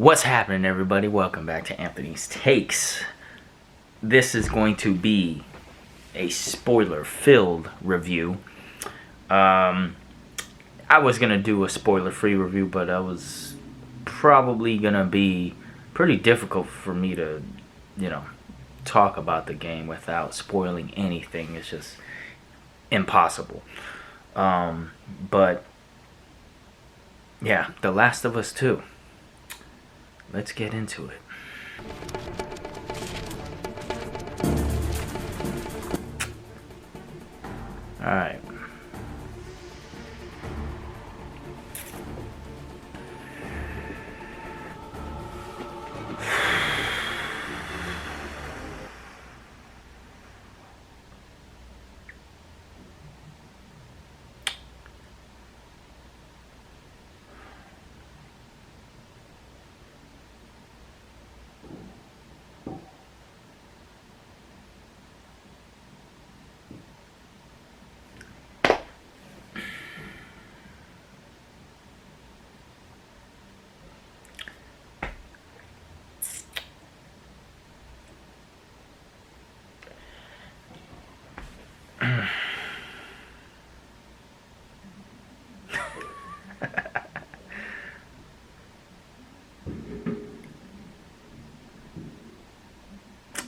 What's happening, everybody? Welcome back to Anthony's Takes. This is going to be a spoiler-filled review. I was going to do a spoiler-free review, but it was probably going to be pretty difficult for me to, talk about the game without spoiling anything. It's just impossible. But, yeah, The Last of Us 2. Let's get into it. Alright.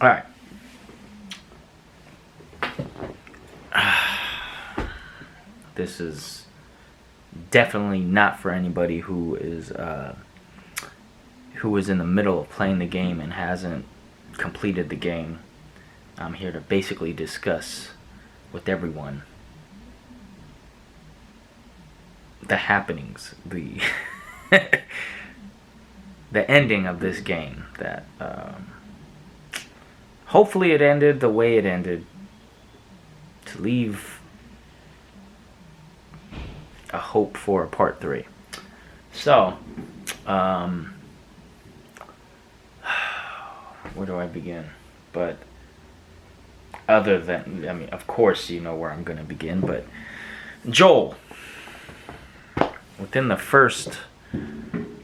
Alright. This is definitely not for anybody who is in the middle of playing the game and hasn't completed the game. I'm here to basically discuss with everyone the happenings, the the ending of this game. That hopefully it ended the way it ended, to leave a hope for a part 3. So, where do I begin? But other than, of course you know where I'm going to begin, but Joel, within the first, I'm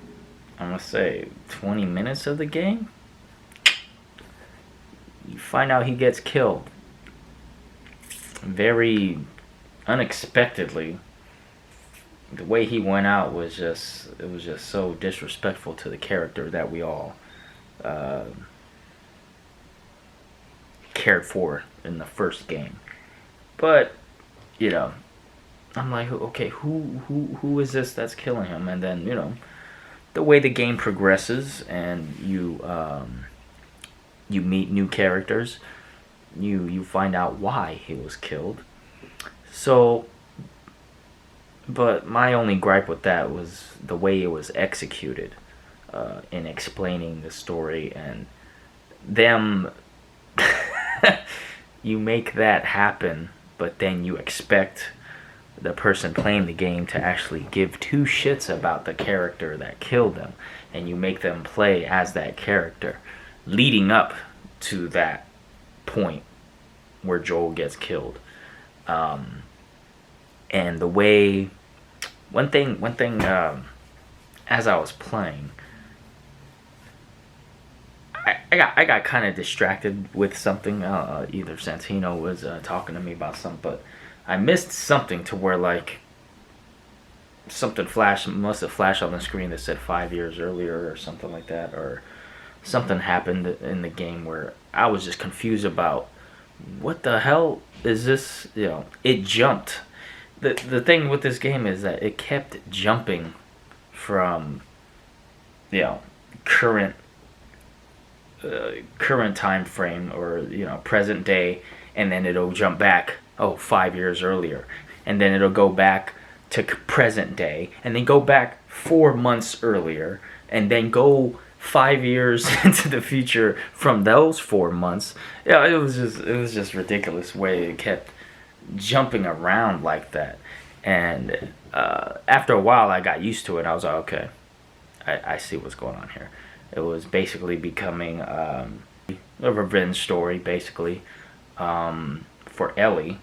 going to say 20 minutes of the game, you find out he gets killed very unexpectedly. The way he went out was just so disrespectful to the character that we all cared for in the first game. But I'm like, okay, who is this that's killing him? And then the way the game progresses and you meet new characters, you find out why he was killed. So, but my only gripe with that was the way it was executed in explaining the story, and them you make that happen, but then you expect the person playing the game to actually give two shits about the character that killed them, and you make them play as that character leading up to that point where Joel gets killed. And the way one thing as I was playing, I got kind of distracted with something. Either Santino was talking to me about something, but I missed something to where like something must have flashed on the screen that said 5 years earlier or something like that, or something happened in the game where I was just confused about what the hell is this. It jumped. The thing with this game is that it kept jumping from current time frame, or present day, and then it'll jump back 5 years earlier, and then it'll go back to present day, and then go back 4 months earlier, and then go 5 years into the future from those 4 months. It was just ridiculous way it kept jumping around like that. And after a while I got used to it. I was like, okay, I see what's going on here. It was basically becoming a revenge story, basically, for Ellie,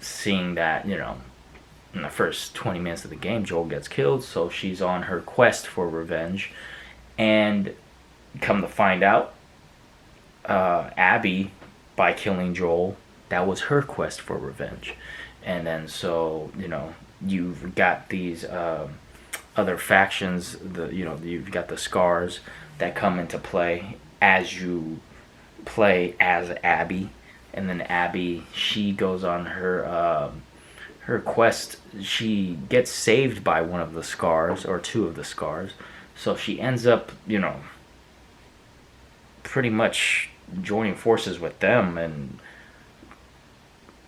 seeing that, in the first 20 minutes of the game, Joel gets killed, so she's on her quest for revenge. And come to find out, Abby, by killing Joel, that was her quest for revenge. And then so, you've got these other factions. You've got the scars that come into play as you play as Abby. And then Abby, she goes on her quest. She gets saved by one of the scars, or two of the scars. So she ends up, pretty much joining forces with them and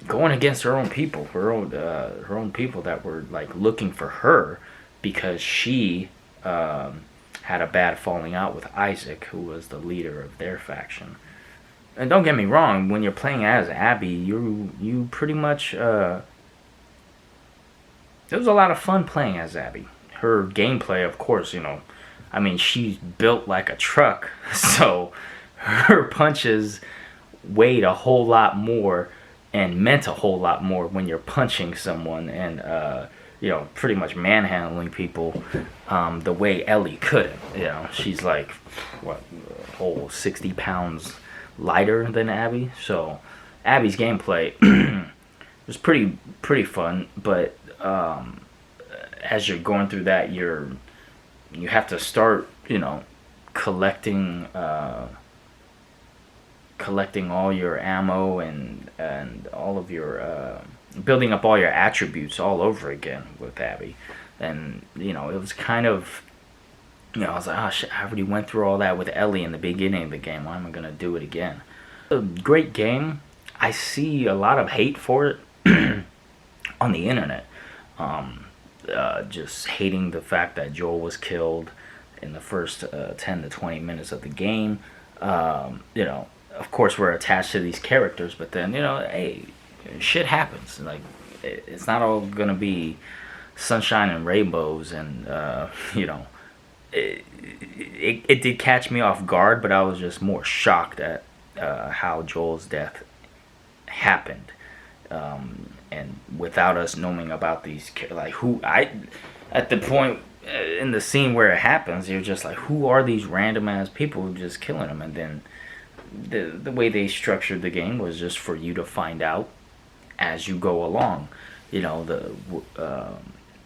going against her own people, her own people that were like looking for her, because she had a bad falling out with Isaac, who was the leader of their faction. And don't get me wrong, when you're playing as Abby, you pretty much it was a lot of fun playing as Abby. Her gameplay, of course, I mean, she's built like a truck, so her punches weighed a whole lot more and meant a whole lot more when you're punching someone and pretty much manhandling people the way Ellie couldn't. She's like what, a whole 60 pounds lighter than Abby. So Abby's gameplay was pretty fun, but as you're going through that, you have to start collecting all your ammo and all of your building up all your attributes all over again with Abby. And it was kind of, I was like, oh shit, I already went through all that with Ellie in the beginning of the game. Why am I gonna do it again? A great game. I see a lot of hate for it on the internet. Just hating the fact that Joel was killed in the first 10 to 20 minutes of the game. Of course we're attached to these characters, but then, hey, shit happens. Like, it's not all gonna be sunshine and rainbows, and, it did catch me off guard, but I was just more shocked at how Joel's death happened. And without us knowing about these, like, at the point in the scene where it happens, you're just like, who are these random ass people just killing them? And then the way they structured the game was just for you to find out as you go along.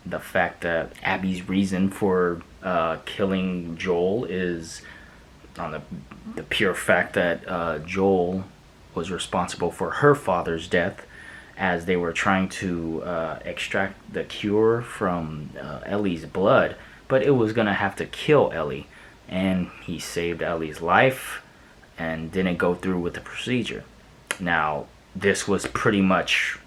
The fact that Abby's reason for killing Joel is on the pure fact that Joel was responsible for her father's death, as they were trying to extract the cure from Ellie's blood, but it was gonna have to kill Ellie, and he saved Ellie's life and didn't go through with the procedure. Now, this was pretty much,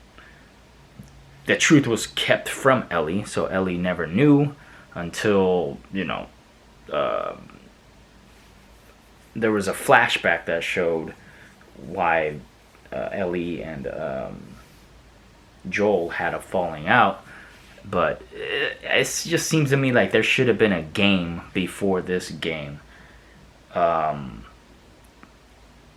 the truth was kept from Ellie, so Ellie never knew until, there was a flashback that showed why Ellie and Joel had a falling out. But it just seems to me like there should have been a game before this game.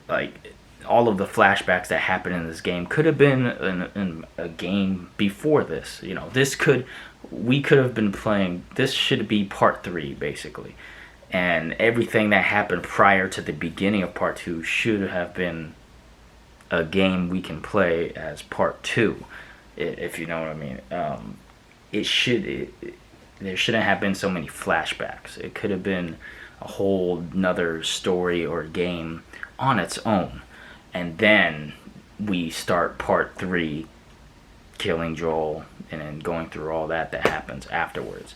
Like, all of the flashbacks that happen in this game could have been in a game before this. We could have been playing, this should be part 3 basically, and everything that happened prior to the beginning of part 2 should have been a game we can play as part 2, if you know what I mean. There shouldn't have been so many flashbacks. It could have been a whole nother story or game on its own, and then we start part 3, killing Joel, and then going through all that happens afterwards.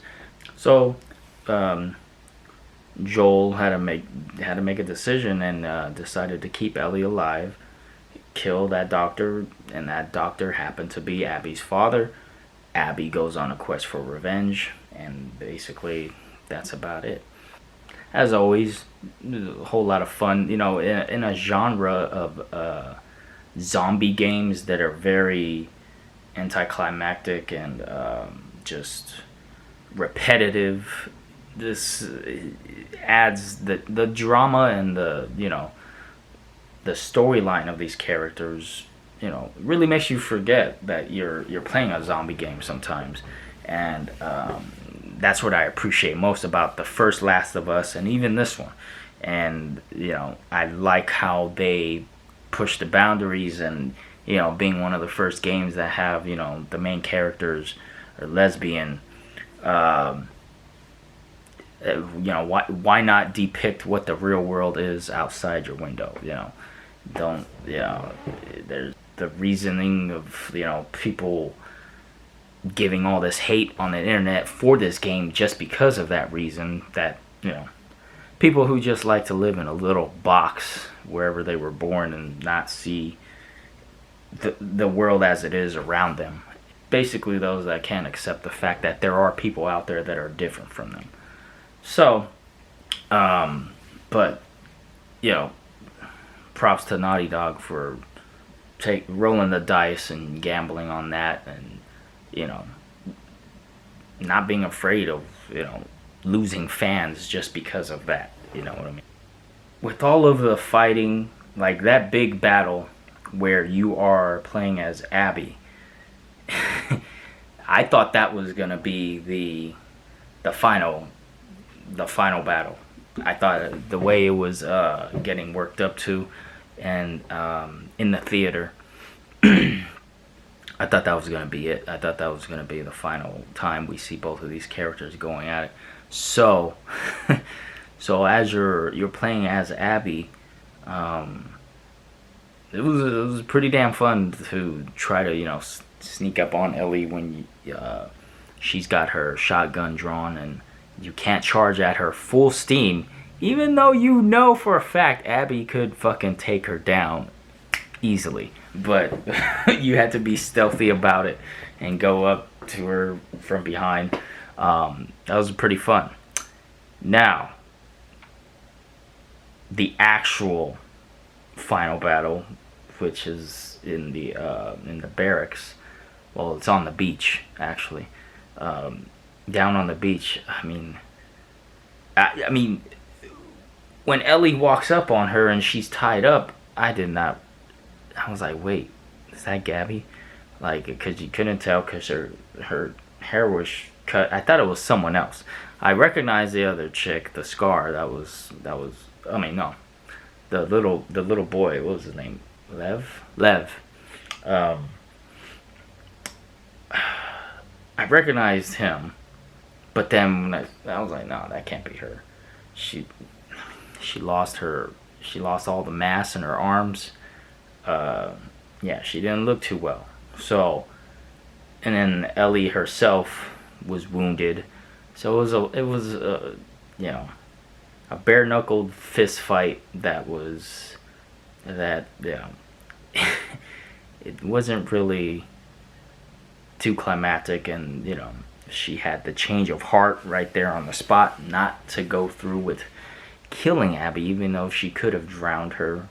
So Joel had to make a decision, and decided to keep Ellie alive, kill that doctor, and that doctor happened to be Abby's father. Abby goes on a quest for revenge, and basically that's about it. As always, a whole lot of fun, in a genre of zombie games that are very anticlimactic and just repetitive. This adds the drama and the storyline of these characters. Really makes you forget that you're playing a zombie game sometimes, and that's what I appreciate most about the first Last of Us and even this one. And I like how they push the boundaries, and being one of the first games that have the main characters are lesbian. Why not depict what the real world is outside your window? Don't there's the reasoning of people giving all this hate on the internet for this game just because of that reason, that people who just like to live in a little box wherever they were born and not see the world as it is around them. Basically those that can't accept the fact that there are people out there that are different from them. So but props to Naughty Dog for rolling the dice and gambling on that, and not being afraid of losing fans just because of that. You know what I mean? With all of the fighting, like that big battle where you are playing as Abby, I thought that was gonna be the final battle. I thought the way it was getting worked up to, and in the theater, I thought that was gonna be it. I thought that was gonna be the final time we see both of these characters going at it. So, so as you're playing as Abby, it was pretty damn fun to try to sneak up on Ellie when she's got her shotgun drawn, and you can't charge at her full steam, even though for a fact Abby could fucking take her down easily. But you had to be stealthy about it and go up to her from behind. That was pretty fun. Now, the actual final battle, which is in the barracks. Well, it's on the beach actually. Down on the beach. I mean, when Ellie walks up on her and she's tied up, I was like, wait, is that Gabby? Like, because you couldn't tell because her hair was cut. I thought it was someone else. I recognized the other chick, the Scar. That was. I mean, no, the little boy. What was his name? Lev. I recognized him, but then I was like, no, that can't be her. She lost all the mass in her arms. Yeah, she didn't look too well. So, and then Ellie herself was wounded. So it was a bare knuckled fist fight it wasn't really too climactic, and she had the change of heart right there on the spot not to go through with killing Abby, even though she could have drowned her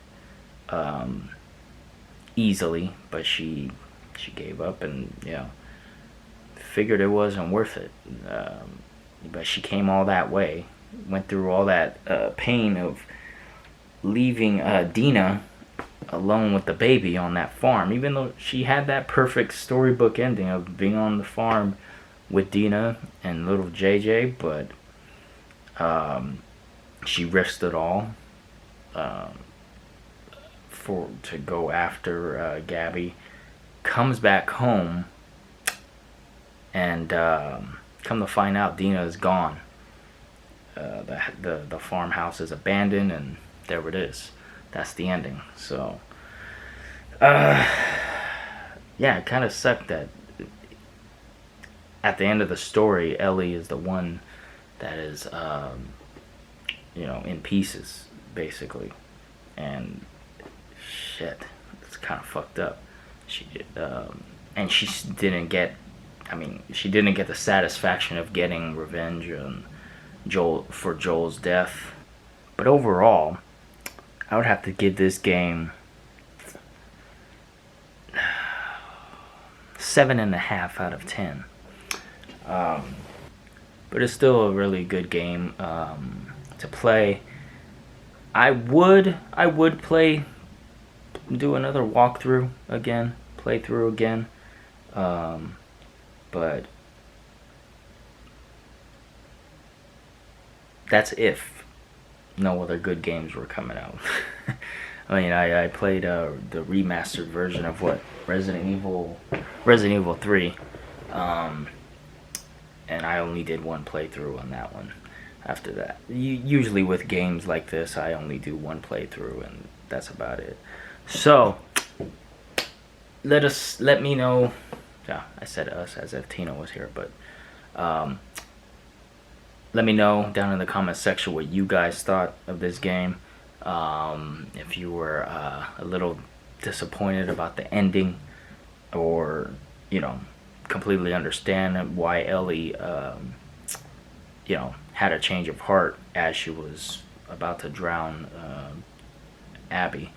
easily, but she gave up and figured it wasn't worth it. But she came all that way, went through all that pain of leaving Dina alone with the baby on that farm, even though she had that perfect storybook ending of being on the farm with Dina and little JJ, but she risked it all to go after Gabby. Comes back home, and come to find out Dina is gone. The farmhouse is abandoned, and there it is. That's the ending. So yeah, it kind of sucked that at the end of the story Ellie is the one that is in pieces basically, and shit, it's kind of fucked up. She did and she didn't get the satisfaction of getting revenge on Joel's death. But overall, I would have to give this game 7.5 out of 10. But it's still a really good game to play. I would do another walkthrough again, playthrough again, but that's if no other good games were coming out. I mean, I played the remastered version of Resident Evil 3, and I only did one playthrough on that one. After that, usually with games like this, I only do one playthrough, and that's about it. So let me know. Yeah, I said us as if Tina was here, but let me know down in the comment section what you guys thought of this game. If you were a little disappointed about the ending, or completely understand why Ellie had a change of heart as she was about to drown Abby.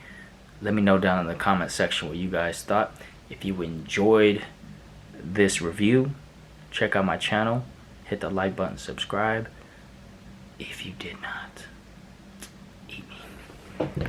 Let me know down in the comment section what you guys thought. If you enjoyed this review, check out my channel, hit the like button, subscribe. If you did not, eat me.